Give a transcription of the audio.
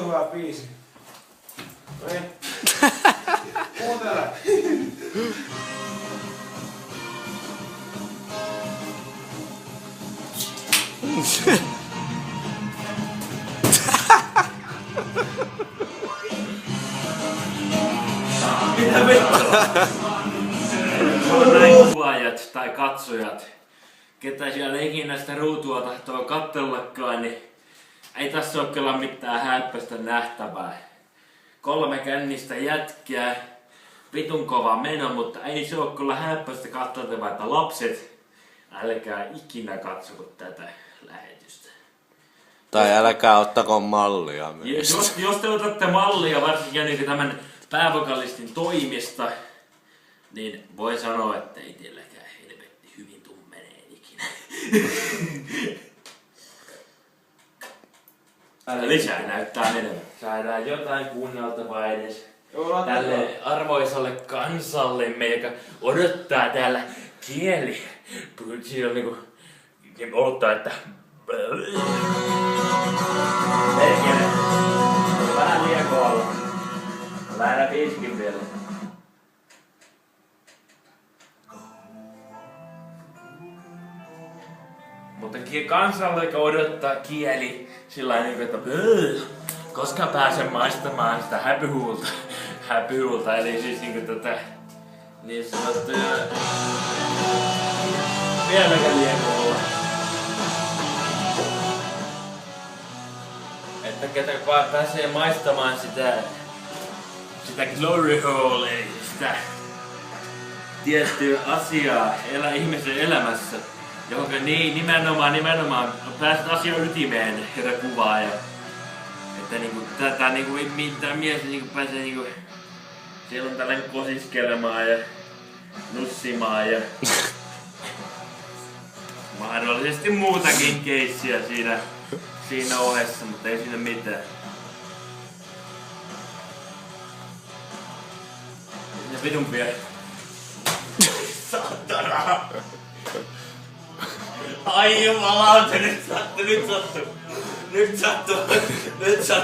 Hyvä biisi. No niin. Kuuntele. Mitä vittua? Näin kuvaajat tai katsojat, ketä siellä ikinä sitä ruutua tahtoo katsellakaan, niin ei tässä ole kyllä mitään häppäistä nähtävää. 3 kännistä jätkää, vitun kova meno, mutta ei se ole kyllä häppäistä katsottavaa, että lapset, älkää ikinä katsoko tätä lähetystä. Tai älkää ottako mallia myös. Jos te otatte mallia varsinkin niin tämän päävokalistin toimista, niin voi sanoa, että ei teilläkään helvetti hyvin tuu menee ikinä. Lisää näyttää menevän. Saadaan jotain kuunneltavaa edes tälle arvoisalle kansallemme, joka odottaa täällä kieli. Siinä on niinku odottaa, että perkele. Vähän liekoa alla. Lähdä piskin vielä. Mutta kansalle, joka odottaa kieli sillä niin että koska pääsen maistamaan sitä häpyhuulta, eli siis niinku tätä niin sanottuja vieläkään liekolla. Että ketä pääsee maistamaan sitä glory hole, eli sitä tiettyä asiaa ihmisen elämässä, johonka nimenomaan pääset asian ytimeen, herra kuvaaja. Että niinku tätä niinku mitään mies niinku pääsee niinku siellä on tällainen kosiskelemaan ja nussimaan ja mahdollisesti muutakin keissiä siinä ohessa, mutta ei siinä mitään. Ja vitun vielä. Saatana! Ai jumalauta, nyt sattuu.